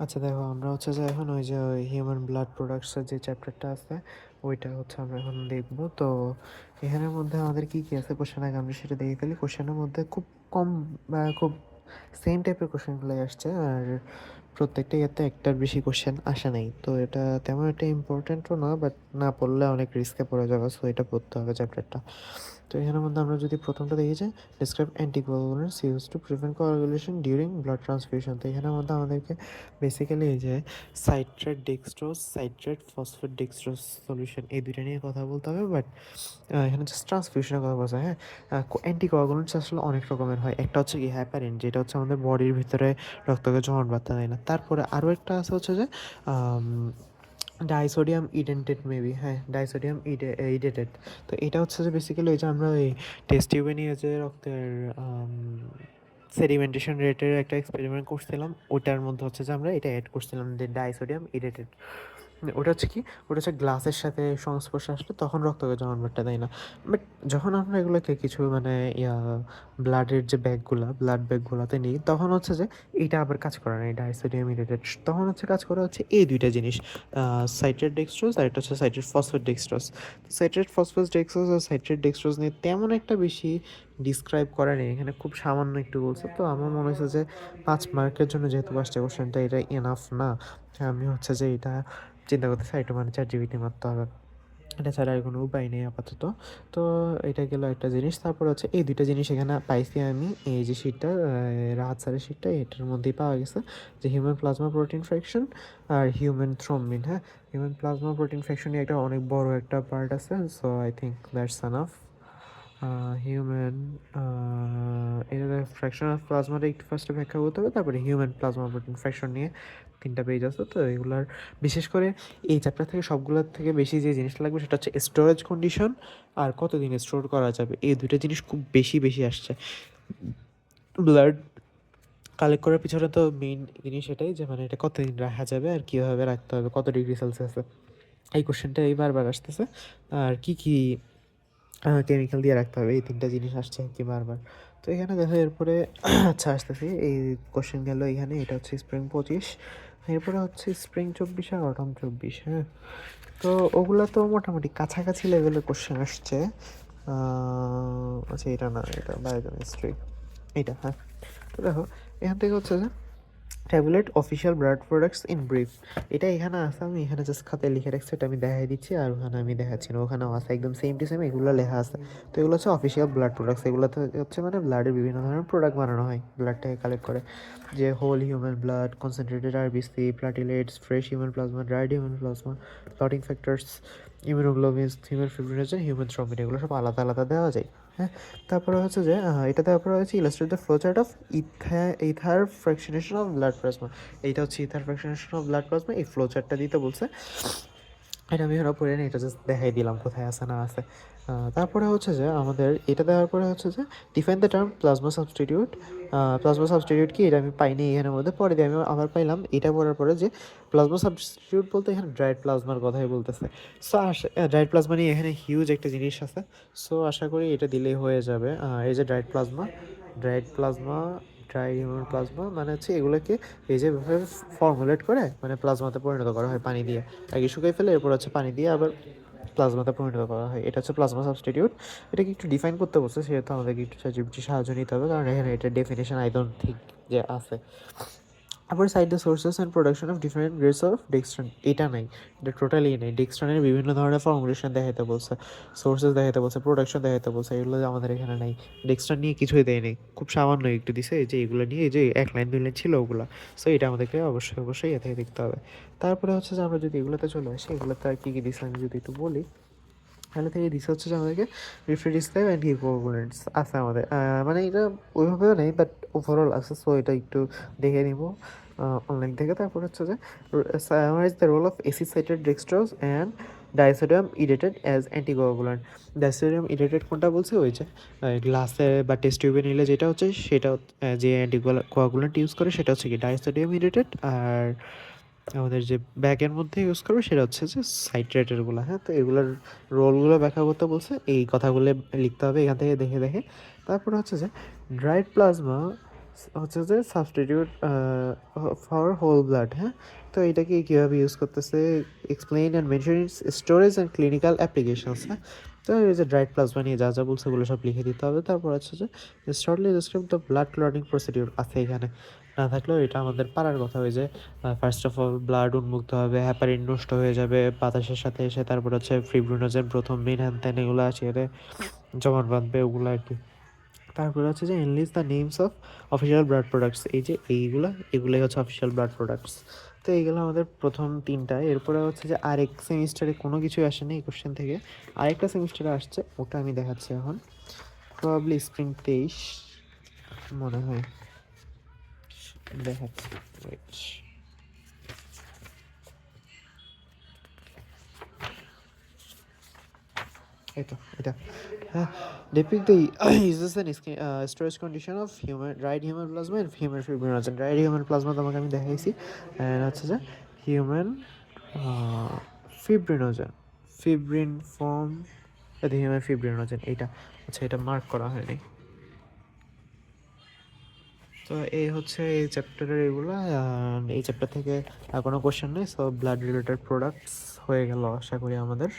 আচ্ছা দেখো, আমরা হচ্ছে যে এখন ওই যে হিউম্যান ব্লাড প্রোডাক্টসের যে চ্যাপ্টারটা আছে ওইটা হচ্ছে আমরা এখন দেখবো। তো এখানের মধ্যে আমাদের কী কী আছে কোশ্চেন, আগে আমরা সেটা দেখে ফেলি। কোশ্চেনের মধ্যে খুব কম বা খুব সেম টাইপের কোশ্চেনগুলোই আসছে, আর প্রত্যেকটা ইয়েতে একটার বেশি কোশ্চেন আসে নাই। তো এটা তেমন একটা ইম্পর্ট্যান্টও না, বাট না পড়লে অনেক রিস্কে পড়ে যাবে, সো এটা পড়তে হবে চ্যাপ্টারটা। তো এখানের মধ্যে আমরা যদি প্রথমটা দেখি যে describe anticoagulants use to prevent coagulation during blood transfusion. তো এখানের মধ্যে আমাদেরকে বেসিক্যালি এই যে citrate dextrose, citrate phosphate dextrose solution, এই দুইটা নিয়ে কথা বলতে হবে। বাট এখানে জাস্ট ট্রান্সফিউশনের কথা বলছে। হ্যাঁ, অ্যান্টিকোয়াগুলেন্টস আসলে অনেক রকমের হয়। একটা হচ্ছে কি হ্যাপারিন, যেটা হচ্ছে আমাদের বডির ভিতরে রক্তকে জমাট বাঁধতে দেয় না। তারপরে আরও একটা আছে হচ্ছে যে ডাইসোডিয়াম ইডেন্টেড মেবি, হ্যাঁ ডাইসোডিয়াম ইডেটেড। তো এটা হচ্ছে যে বেসিক্যালি ওই যে আমরা ওই টেস্ট টিউবে নিয়ে যে রক্তের সেডিমেন্টেশন রেটের একটা এক্সপেরিমেন্ট করছিলাম, ওটার মধ্যে হচ্ছে যে আমরা এটা অ্যাড করছিলাম যে ডাইসোডিয়াম ইডেটেড। ওটা হচ্ছে কি, ওটা হচ্ছে গ্লাসের সাথে সংস্পর্শে আসলে তখন রক্তকে জমাটবাটটা দেয় না। বাট যখন আমরা এগুলোকে কিছু মানে ব্লাডের যে ব্লাড ব্যাগগুলোতে নিই, তখন হচ্ছে যে এইটা আবার কাজ করে না, এই ডাইসোডিয়াম ইডেটেড। তখন হচ্ছে কাজ করা হচ্ছে এই দুইটা জিনিস, সাইট্রেট ডেক্সট্রোজ আর এটা হচ্ছে citrate phosphate dextrose. Citrate phosphate dextrose আর সাইট্রেট ডেক্সট্রোজ নিয়ে তেমন একটা বেশি ডিসক্রাইব করা নেই, এখানে খুব সামান্য একটু বলছে। তো আমার মনে হচ্ছে যে 5 মার্কের জন্য যেহেতু আসছে কোশ্চেনটা, এটা এনাফ না। আমি হচ্ছে যে এটা চিন্তা করতেছি একটু মানে ChatGPT মারতে হবে, এটা ছাড়া আর কোনো উপায় নেই আপাতত। তো এটা গেল একটা জিনিস। তারপর হচ্ছে এই দুইটা জিনিস এখানে পাইছি আমি, এই যে শিটটা রাহাত স্যারের শিটটা, এটার মধ্যেই পাওয়া গেছে যে হিউম্যান প্লাজমা প্রোটিন ফ্র্যাকশন আর হিউম্যান থ্রম্বিন। হ্যাঁ, হিউম্যান প্লাজমা প্রোটিন ফ্র্যাকশন একটা অনেক বড় একটা পার্ট আছে, so I think that's enough. Human এটা ফ্র্যাকশন অফ প্লাজমাটা একটু ফার্স্টে ব্যাখ্যা করতে হবে, তারপরে হিউম্যান প্লাজমা প্রোটিন ফ্র্যাকশন নিয়ে 3টা পেজ আছে। তো এগুলার বিশেষ করে এই চ্যাপ্টার থেকে সবগুলোর থেকে বেশি যে জিনিসটা লাগবে সেটা হচ্ছে স্টোরেজ কন্ডিশন আর কতদিন স্টোর করা যাবে, এই দুইটা জিনিস খুব বেশি বেশি আসছে। ব্লাড কালেক্ট করার পিছনে তো মেইন জিনিস এটাই যে মানে এটা কতদিন রাখা যাবে আর কীভাবে রাখতে হবে, কত ডিগ্রি সেলসিয়াসে, এই কোশ্চেনটা এই বারবার আসতেছে। আর কি কি কেমিক্যাল দিয়ে রাখতে হবে, এই 3টা জিনিস আসছে আর কি বারবার। তো এখানে দেখো এরপরে আচ্ছা আসতেছি, এই কোশ্চেন গেল এখানে, এটা হচ্ছে স্প্রিং 25, এরপরে হচ্ছে স্প্রিং 24 আর অটম 24। হ্যাঁ, তো ওগুলো তো মোটামুটি কাছাকাছি লেভেলের কোশ্চেন আসছে। আচ্ছা এটা না, এটা বায়োকেমিস্ট্রি, এটা হ্যাঁ। তো দেখো এখান থেকে হচ্ছে যে tablet official blood products in brief, এটা এখানে আছে, আমি এখানে জাস্ট খাতায় লিখে রাখছি, এটা আমি দেখাই দিচ্ছি, আর ওখানে আমি দেখাচ্ছি না, ওখানেও আছে একদম সেম টু সেম এগুলো লেখা আছে। তো এগুলো হচ্ছে অফিসিয়াল ব্লাড প্রোডাক্টস, এগুলোতে হচ্ছে মানে ব্লাডের বিভিন্ন ধরনের প্রোডাক্ট বানানো হয় ব্লাডটাকে কালেক্ট করে, যে whole human blood, concentrated RBC, platelets, fresh human plasma, dried human plasma, clotting factors, immunoglobins, human fibrillation, human thrombin, এগুলো সব আলাদা আলাদা দেওয়া যায়। হ্যাঁ, তারপরে হচ্ছে যে এটা দেওয়ার পরে হচ্ছে illustrate the flow chart of ether ফ্র্যাকশনেশন of blood plasma, এইটা হচ্ছে ইথার ফ্র্যাকশনেশন অফ ব্লাড প্লাজমা, এই ফ্লো চার্টটা দিতে বলছে। এটা আমি এখনও পড়ে নিই, এটা জাস্ট দেখাই দিলাম কোথায় আছে না আছে। তারপরে হচ্ছে যে আমাদের এটা দেওয়ার পরে হচ্ছে যে define the term plasma substitute. Plasma substitute কি, এটা আমি পাইনি এখানের মধ্যে, পরে দিয়ে আমি আবার পাইলাম, এটা পড়ার পরে যে প্লাজমা সাবস্টিটিউট বলতে এখানে ড্রাইড প্লাজমার কথাই বলতেছে। সো ড্রাইড প্লাজমা নিয়ে এখানে হিউজ একটা জিনিস আছে, সো আশা করি এটা দিলেই হয়ে যাবে। এই যে dried plasma dry human plasma মানে হচ্ছে এগুলোকে এই যেভাবে ফর্মুলেট করে মানে প্লাজমাতে পরিণত করা হয় পানি দিয়ে, আগে শুকাই ফেলে এরপর হচ্ছে পানি দিয়ে আবার প্লাজমাতে পরিণত করা হয়, এটা হচ্ছে প্লাজমা সাবস্টিটিউট। এটাকে একটু ডিফাইন করতে বলছে, সেহেতু আমাদেরকে একটু সাহায্য নিতে হবে, কারণ এখানে এটা ডেফিনেশন আই ডোন্ট থিঙ্ক যে আছে। আবার cite the sources and production of different grades of dextran, এটা নাই, এটা টোটালি নেই। ডেক্সট্রনের বিভিন্ন ধরনের ফর্মুলেশন দেখাতে বলছে, সোর্সেস দেখাতে বলছে, প্রোডাকশন দেখাতে বলছে, এগুলো আমাদের এখানে নাই। ডেক্সট্রন নিয়ে কিছুই দেয় নেই, খুব সামান্য একটু দিছে, এই যে এগুলো নিয়ে এই যে 1 লাইন 2 লাইন ছিল ওগুলো। সো এটা আমাদেরকে অবশ্যই অবশ্যই এ থেকে দেখতে হবে। তারপরে হচ্ছে যে আমরা যদি এগুলোতে চলে আসি, এগুলোতে আর কী কী দিছে আমি যদি একটু বলি, তাহলে থেকে দিছে হচ্ছে যে আমাদেরকে রিফ্রি ডিসক্রাইব অ্যান্ড ইকুইভ্যালেন্টস আছে আমাদের, মানে এটা ওইভাবেও নেই বাট ওভারঅল আছে, সো এটা একটু দেখে নিব অনলাইন থেকে। তারপর হচ্ছে যে সামারাইজ দ্য রোল অফ এসিসাইটেড dextrose and disodium edetate as anticoagulant. Disodium edetate কোনটা বলছে, ওই যে গ্লাসে বা টেস্ট টিউবে নিলে যেটা হচ্ছে সেটা যে অ্যান্টিকোয়াগুল্যান্ট ইউজ করে সেটা হচ্ছে কি ডাইসোডিয়াম ইডেটেড, আর আমাদের যে ব্যাগের মধ্যে ইউজ করবে সেটা হচ্ছে যে সাইট্রেটেরগুলো। হ্যাঁ, তো এগুলোর রোলগুলো ব্যাখ্যা করতে বলছে, এই কথাগুলো লিখতে হবে এখান থেকে দেখে দেখে। তারপরে হচ্ছে যে ড্রাইড প্লাজমা হচ্ছে যে সাবস্টিটিউট ফর হোল ব্লাড, হ্যাঁ। তো এটাকে কীভাবে ইউজ করতেছে, explain and mention it's storage and clinical applications, হ্যাঁ। তো এই যে ড্রাইড প্লাজমা নিয়ে যা যা বলছে ওগুলো সব লিখে দিতে হবে। তারপর হচ্ছে যে shortly describe the blood clotting procedure আছে এখানে, না থাকলেও এটা আমাদের পারার কথা। ওই যে ফার্স্ট অফ অল ব্লাড উন্মুক্ত হবে, হ্যাপারিন নষ্ট হয়ে যাবে বাতাসের সাথে এসে, তারপর হচ্ছে ফিব্রিনোজেন প্রথম মেন হ্যান ত্যান এগুলো আসে জমাট বাঁধবে ওগুলো আর কি। তারপরে হচ্ছে যে enlist the names of official blood products, এই যে এগুলোই হচ্ছে অফিসিয়াল ব্লাড প্রোডাক্টস। তো এইগুলো আমাদের প্রথম তিনটা। এরপরে হচ্ছে যে আরেক সেমিস্টারে কোনো কিছুই আসেনি এই কোশ্চেন থেকে, আরেকটা সেমিস্টারে আসছে, ওটা আমি দেখাচ্ছি এখন। প্রবাবলি স্প্রিং 23 মনে হয়, দেখাচ্ছি, ওয়েট। এই তো এটা, হ্যাঁ। depict the uses and storage condition of human plasma and human fibrinogen. dried human plasma তোমাকে আমি দেখাইছি, and হচ্ছে যে human fibrinogen, fibrin form, human fibrinogen, এইটা আচ্ছা, এটা মার্ক করা হয়নি। তো এই হচ্ছে এই চ্যাপ্টারের এগুলো, এই চ্যাপ্টার থেকে কোনো কোশ্চেন নেই। সো ব্লাড রিলেটেড প্রোডাক্টস হয়ে গেল আশা করি আমাদের।